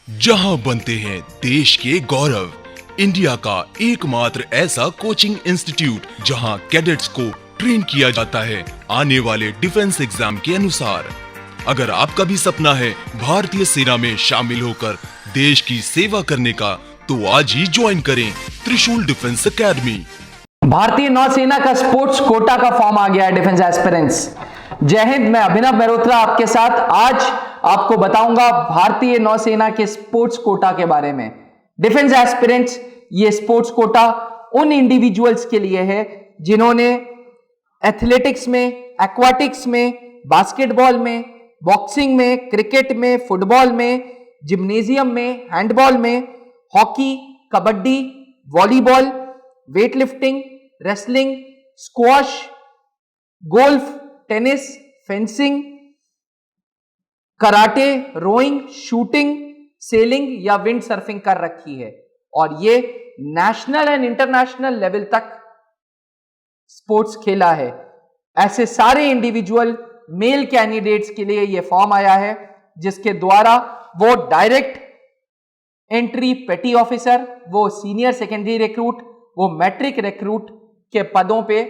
जहां बनते हैं देश के गौरव, इंडिया का एकमात्र ऐसा कोचिंग इंस्टीट्यूट जहां कैडेट्स को ट्रेन किया जाता है आने वाले डिफेंस एग्जाम के अनुसार। अगर आपका भी सपना है भारतीय सेना में शामिल होकर देश की सेवा करने का, तो आज ही ज्वाइन करें त्रिशूल डिफेंस एकेडमी। भारतीय नौसेना का स्पोर्ट्स कोटा का फॉर्म आ गया है डिफेंस एस्पिरेंट्स। जय हिंद, मैं अभिनव मेहरोत्रा आपके साथ आज आपको बताऊंगा भारतीय नौसेना के स्पोर्ट्स कोटा के बारे में। डिफेंस एस्पिरेंट्स, ये स्पोर्ट्स कोटा उन इंडिविजुअल्स के लिए है जिन्होंने एथलेटिक्स में, एक्वाटिक्स में, बास्केटबॉल में, बॉक्सिंग में, क्रिकेट में, फुटबॉल में, जिम्नेजियम में, हैंडबॉल में, hockey, kabaddi, volleyball, weightlifting, wrestling, squash, golf, tennis, fencing, karate, rowing, shooting, sailing या विंड सर्फिंग कर रखी है। और ये नेशनल एंड इंटरनेशनल लेवल तक स्पोर्ट्स खेला है। ऐसे सारे इंडिविजुअल मेल कैंडिडेट्स के लिए यह फॉर्म आया है, जिसके द्वारा वो डायरेक्ट एंट्री पेटी ऑफिसर, वो सीनियर सेकेंडरी रिक्रूट, वो मैट्रिक रिक्रूट के पदों पे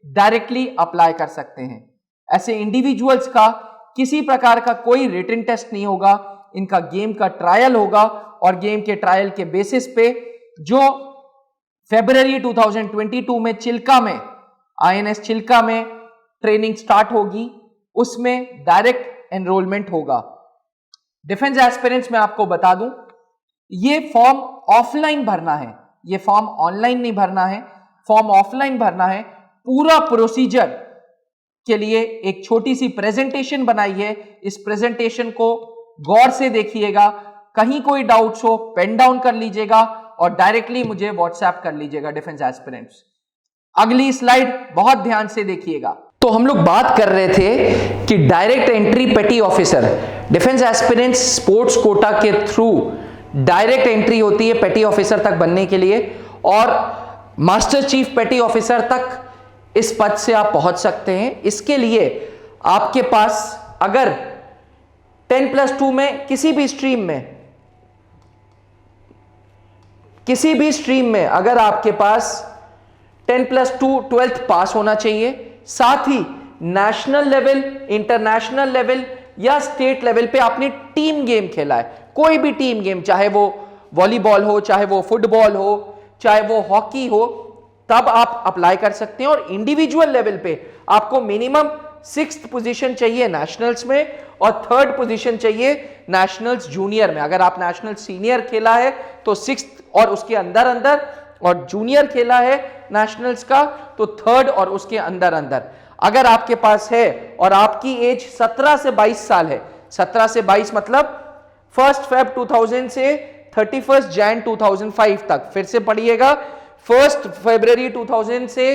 डायरेक्टली अप्लाई कर सकते हैं। ऐसे इंडिविजुअल्स का किसी प्रकार का कोई रिटन टेस्ट नहीं होगा, इनका गेम का ट्रायल होगा और गेम के ट्रायल के बेसिस पे जो फरवरी 2022 में चिल्का में, आईएनएस चिल्का में ट्रेनिंग स्टार्ट होगी, उसमें डायरेक्ट एनरोलमेंट होगा। डिफेंस एस्पिरेंट्स में आपको बता दूं, ये फॉर्म ऑफलाइन भरना है, ये फॉर्म ऑनलाइन नहीं भरना है, फॉर्म ऑफलाइन भरना है। पूरा प्रोसीजर के लिए एक छोटी सी प्रेजेंटेशन बनाई है, इस प्रेजेंटेशन को गौर से देखिएगा, कहीं कोई डाउट्स हो पेन डाउन कर लीजिएगा और डायरेक्टली मुझे व्हाट्सएप कर लीजिएगा डिफेंस एस्पिरेंट्स। अगली स्लाइड बहुत ध्यान से देखिएगा। तो हम लोग बात कर रहे थे कि डायरेक्ट एंट्री पेटी officer, defence aspirants sports quota के थ्रू डायरेक्ट एंट्री होती है पेटी ऑफिसर तक बनने के लिए, और मास्टर चीफ पेटी ऑफिसर तक इस पद से आप पहुंच सकते हैं। इसके लिए आपके पास अगर 10+2 में किसी भी स्ट्रीम में अगर आपके पास 10+2 12th पास होना चाहिए, साथ ही नेशनल लेवल, इंटरनेशनल लेवल या स्टेट लेवल पे आपने टीम गेम खेला है, कोई भी टीम गेम, चाहे वो वॉलीबॉल हो, चाहे वो फुटबॉल हो, चाहे वो हॉकी हो, तब आप अप्लाई कर सकते हैं। और इंडिविजुअल लेवल पे आपको मिनिमम 6th पोजीशन चाहिए नेशनल्स में और 3rd पोजीशन चाहिए नेशनल्स जूनियर में। अगर आप नेशनल सीनियर खेला है तो 6th और उसके अंदर अंदर, और जूनियर खेला है नेशनल्स का तो 3rd और उसके अंदर अंदर। अगर आपके पास है और आपकी एज 17 से 22 साल है, 17 से 22 मतलब 1 Feb 2000 से 31 Jan 2005 तक, फिर से पढ़िएगा, 1 February 2000 से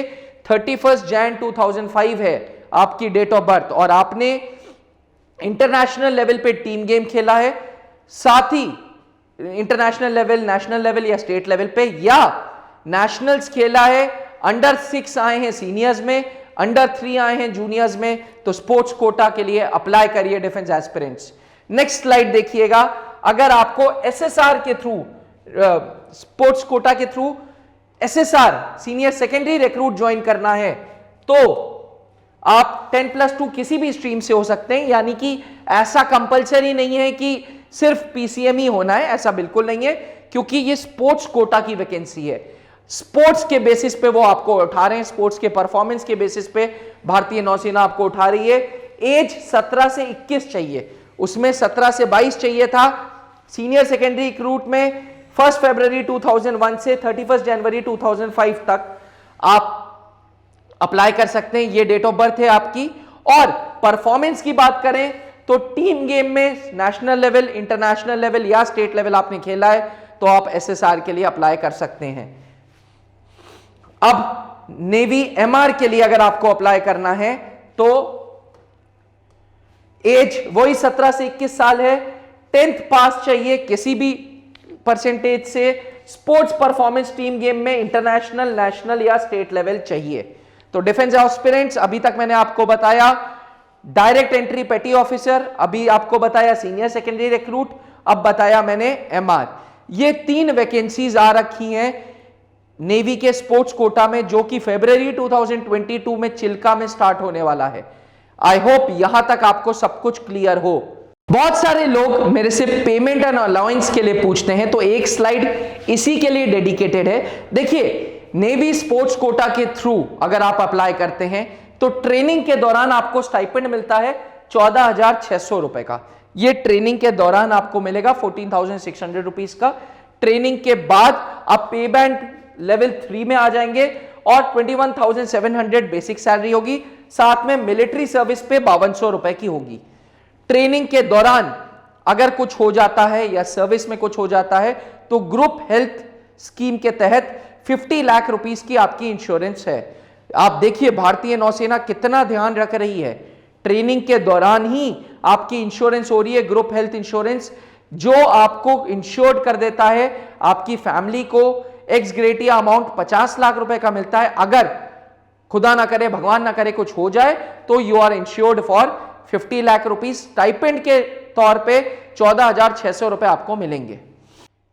31 Jan 2005 है आपकी डेट ऑफ बर्थ, और आपने इंटरनेशनल लेवल पे टीम गेम खेला है, साथ ही इंटरनेशनल लेवल, नेशनल लेवल या स्टेट लेवल पे, या नेशनल्स खेला है, अंडर 6 आए हैं सीनियर्स में, अंडर 3 आए हैं जूनियर्स में, तो स्पोर्ट्स कोटा के लिए अप्लाई करिए डिफेंस एस्पिरेंट्स। नेक्स्ट स्लाइड देखिएगा। अगर आपको एसएसआर के थ्रू, स्पोर्ट्स कोटा के through SSR senior secondary recruit join करना है, तो आप 10+2 किसी भी स्ट्रीम से हो सकते हैं, यानी कि ऐसा कंपलसरी नहीं है कि सिर्फ पीसीएम ही होना है, ऐसा बिल्कुल नहीं है, क्योंकि ये स्पोर्ट्स कोटा की वैकेंसी है। स्पोर्ट्स के बेसिस पे वो आपको उठा रहे हैं, स्पोर्ट्स के परफॉर्मेंस के बेसिस पे भारतीय नौसेना आपको उठा रही है। एज 17 से 21 चाहिए, उसमें 17 से 22 चाहिए था सीनियर सेकेंडरी रिक्रूट में। 1 February 2001 से 31 January 2005 तक आप अप्लाई कर सकते हैं, ये डेट ऑफ बर्थ है आपकी। और परफॉर्मेंस की बात करें तो टीम गेम में नेशनल लेवल, इंटरनेशनल लेवल या स्टेट लेवल आपने खेला है तो आप एसएसआर के लिए अप्लाई कर सकते हैं। अब नेवी एमआर के लिए अगर आपको अप्लाई करना है तो एज वही 17 से 21 साल है, 10th पास चाहिए किसी भी परसेंटेज से, स्पोर्ट्स परफॉर्मेंस टीम गेम में इंटरनेशनल, नेशनल या स्टेट लेवल चाहिए। तो डिफेंस एस्पिरेंट्स, अभी तक मैंने आपको बताया डायरेक्ट एंट्री पेटी ऑफिसर, अभी आपको बताया सीनियर सेकेंडरी रिक्रूट, अब बताया मैंने एमआर। ये 3 वैकेंसीज आ रखी हैं नेवी के स्पोर्ट्स कोटा में, जो कि फरवरी 2022 में चिल्का में स्टार्ट होने वाला है। आई होप यहां तक आपको सब कुछ क्लियर हो। बहुत सारे लोग मेरे से पेमेंट एंड अलाउंस के लिए पूछते हैं, तो एक स्लाइड इसी के लिए डेडिकेटेड है। देखिए, नेवी स्पोर्ट्स कोटा के थ्रू अगर आप अप्लाई करते हैं तो ट्रेनिंग के दौरान आपको स्टाइपेंड मिलता है 14,600 रुपए का। ये ट्रेनिंग के दौरान आपको मिलेगा 14,600 रुपीज का। ट्रेनिंग के बाद आप पे बैंड लेवल 3 में आ जाएंगे और 21,700 बेसिक सैलरी होगी, साथ में मिलिट्री सर्विस पे 5200 रुपए की होगी। ट्रेनिंग के दौरान अगर कुछ हो जाता है या सर्विस में कुछ हो जाता है तो ग्रुप हेल्थ स्कीम के तहत 50 लाख रुपीस की आपकी इंश्योरेंस है। आप देखिए भारतीय नौसेना कितना ध्यान रख रही है, ट्रेनिंग के दौरान ही आपकी इंश्योरेंस हो रही है, ग्रुप हेल्थ इंश्योरेंस, जो आपको इंश्योर्ड कर देता है। आपकी फैमिली को एक्स ग्रेटिया अमाउंट 50 लाख रुपए का मिलता है। अगर खुदा ना करे, भगवान ना करे, कुछ हो जाए तो you are insured for 50 lakh rupees. Stipend के तौर पे 14,600 रुपए आपको मिलेंगे।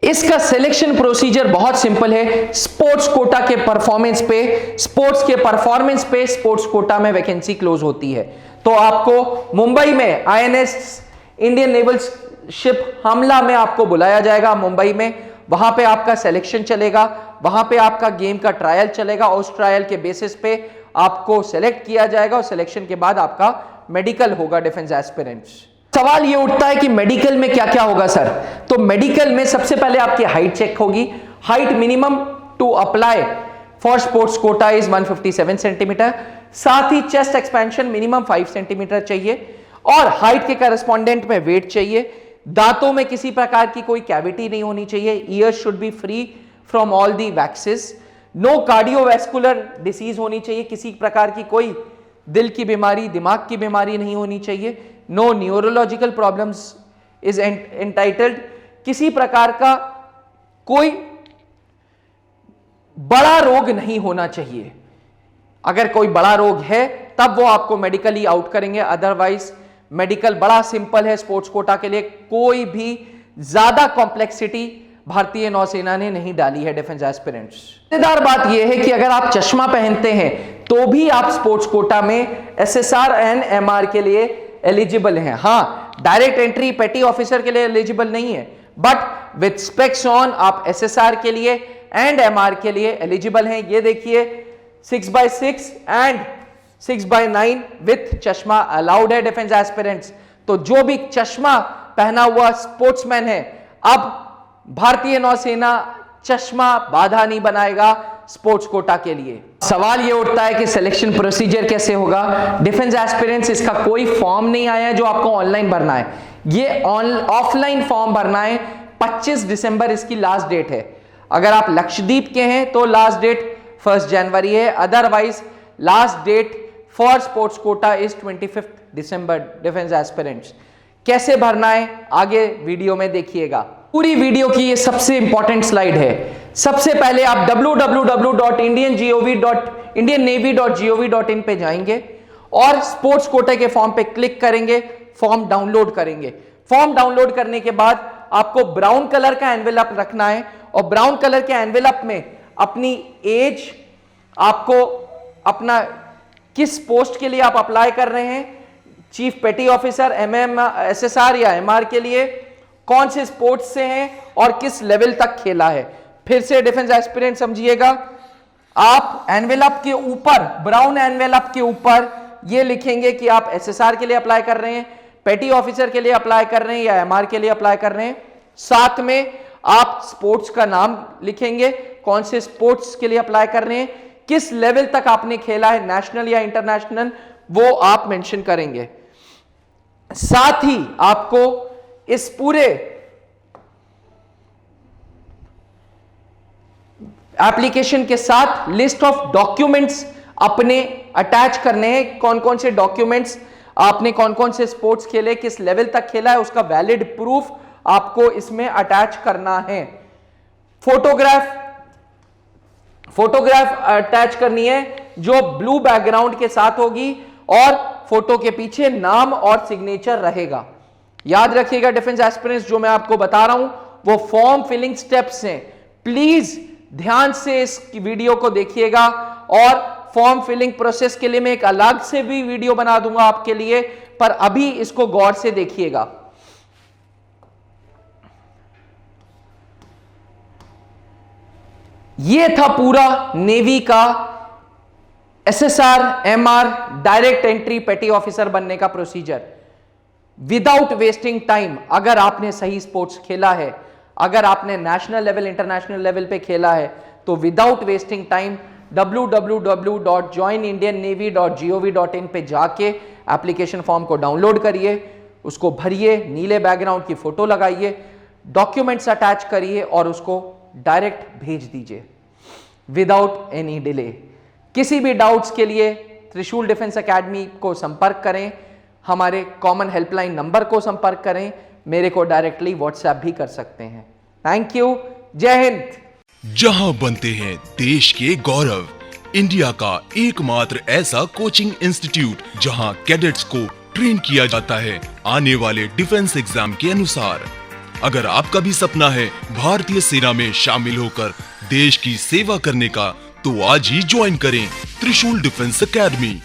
इसका सिलेक्शन प्रोसीजर बहुत सिंपल है। स्पोर्ट्स कोटा के परफॉर्मेंस पे, स्पोर्ट्स कोटा में वैकेंसी क्लोज होती है। तो आपको मुंबई में INS इंडियन नेवल शिप हमला में आपको बुलाया जाएगा मुंबई में। वहां पे आपका सिलेक्शन चलेगा, वहां पे आपका गेम का ट्रायल चलेगा। उस ट्रायल के बेसिस पे आपको सेलेक्ट किया जाएगा और सिलेक्शन के बाद आपका मेडिकल होगा डिफेंस एस्पिरेंट्स। सवाल ये उठता है कि मेडिकल में क्या क्या होगा सर? तो मेडिकल में सबसे पहले आपकी हाइट चेक होगी। Height minimum to apply for sports quota is 157 centimetre. साथ ही चेस्ट एक्सपेंशन मिनिमम 5 सेंटीमीटर चाहिए और हाइट के करस्पॉन्डेंट में वेट चाहिए। दांतों में किसी प्रकार की कोई कैविटी नहीं होनी चाहिए। Ears should be free from all the waxes. No cardiovascular disease होनी चाहिए, किसी प्रकार की कोई दिल की बीमारी, दिमाग की बीमारी नहीं होनी चाहिए। No neurological problems is entitled. किसी प्रकार का कोई बड़ा रोग नहीं होना चाहिए। अगर कोई बड़ा रोग है तब वो आपको मेडिकली आउट करेंगे, अदरवाइज मेडिकल बड़ा सिंपल है स्पोर्ट्स कोटा के लिए। कोई भी ज्यादा कॉम्प्लेक्सिटी भारतीय नौसेना ने नहीं डाली है डिफेंस एस्पिरेंट्स। मजेदार बात यह है कि अगर आप चश्मा पहनते हैं तो भी आप स्पोर्ट्स कोटा में SSR एंड MR के लिए एलिजिबल हैं। हाँ, डायरेक्ट एंट्री पेटी ऑफिसर के लिए एलिजिबल नहीं है, बट विथ स्पेक्स ऑन आप SSR के लिए एंड MR के लिए एलिजिबल हैं। ये देखिए 6x6 एंड 6x9 विथ चश्मा अलाउड है डिफेंस एस्पिरेंट्स। तो जो भी चश्मा पहना हुआ स्पोर्ट्समैन है, अब भारतीय नौसेना चश्मा बाधा नहीं बनाएगा स्पोर्ट्स कोटा के लिए। सवाल ये उठता है कि सिलेक्शन प्रोसीजर कैसे होगा? डिफेंस एस्पिरेंट्स इसका कोई फॉर्म नहीं आया है जो आपको ऑनलाइन भरना है। ये ऑफलाइन फॉर्म भरना है। 25 दिसंबर इसकी लास्ट डेट है। अगर आप लक्षद्वीप के हैं तो लास्ट डेट 1 जनवरी है, otherwise last date for sports quota is 25 दिसंबर डिफेंस एस्पिरेंट्स। कैसे भरना है आगे वीडियो में देखिएगा। पूरी वीडियो की ये सबसे इंपॉर्टेंट स्लाइड है। सबसे पहले आप www.indiannavy.gov.in पे जाएंगे और स्पोर्ट्स कोटे के फॉर्म पे क्लिक करेंगे, फॉर्म डाउनलोड करेंगे। फॉर्म डाउनलोड करने के बाद आपको ब्राउन कलर का एनवेलप रखना है और ब्राउन कलर के एनवेलप में अपनी एज, आपको अपना किस पोस्ट के लिए आप अप्लाई कर रहे हैं, चीफ पेटी ऑफिसर, SSR या MR के लिए, कौन से स्पोर्ट्स से हैं और किस लेवल तक खेला है। फिर से डिफेंस एस्पिरेंट समझिएगा, आप एनवेलप के ऊपर, ब्राउन एनवेलप के ऊपर ये लिखेंगे कि आप SSR के लिए अप्लाई कर रहे हैं, पेटी ऑफिसर के लिए अप्लाई कर रहे हैं या MR के लिए अप्लाई कर रहे हैं। साथ में आप स्पोर्ट्स का नाम लिखेंगे, कौन से स्पोर्ट्स के लिए अप्लाई कर रहे हैं, किस लेवल तक आपने खेला है, नेशनल या इंटरनेशनल, वो आप मेंशन करेंगे। साथ ही आपको इस पूरे एप्लीकेशन के साथ लिस्ट ऑफ डॉक्यूमेंट्स अपने अटैच करने हैं। कौन कौन से डॉक्यूमेंट्स आपने, कौन कौन से स्पोर्ट्स खेले, किस लेवल तक खेला है, उसका वैलिड प्रूफ आपको इसमें अटैच करना है। फोटोग्राफ अटैच करनी है जो ब्लू बैकग्राउंड के साथ होगी और फोटो के पीछे नाम और सिग्नेचर रहेगा। याद रखिएगा डिफेंस एस्पिरेंट्स, जो मैं आपको बता रहा हूं वो फॉर्म फिलिंग स्टेप्स हैं। प्लीज ध्यान से इस वीडियो को देखिएगा, और फॉर्म फिलिंग प्रोसेस के लिए मैं एक अलग से भी वीडियो बना दूंगा आपके लिए, पर अभी इसको गौर से देखिएगा। यह था पूरा नेवी का एसएसआर एमआर डायरेक्ट एंट्री पेटी ऑफिसर बनने का प्रोसीजर विदाउट वेस्टिंग टाइम। अगर आपने सही स्पोर्ट्स खेला है, अगर आपने नेशनल लेवल इंटरनेशनल लेवल पे खेला है, तो विदाउट वेस्टिंग टाइम www.joinindiannavy.gov.in पे जाके एप्लीकेशन फॉर्म को डाउनलोड करिए, उसको भरिए, नीले बैकग्राउंड की फोटो लगाइए, डॉक्यूमेंट्स अटैच करिए और उसको डायरेक्ट भेज दीजिए विदाउट एनी डिले। किसी भी डाउट्स के लिए त्रिशूल डिफेंस एकेडमी को संपर्क करें, हमारे कॉमन हेल्पलाइन नंबर को संपर्क करें, मेरे को डायरेक्टली व्हाट्सएप भी कर सकते हैं। थैंक यू, जय हिंद। जहां बनते हैं देश के गौरव, इंडिया का एकमात्र ऐसा कोचिंग इंस्टीट्यूट जहां कैडेट्स को ट्रेन किया जाता है आने वाले डिफेंस एग्जाम के अनुसार। अगर आपका भी सपना है भारतीय सेना में शामिल होकर देश की सेवा करने का, तो आज ही ज्वाइन करें त्रिशूल डिफेंस एकेडमी।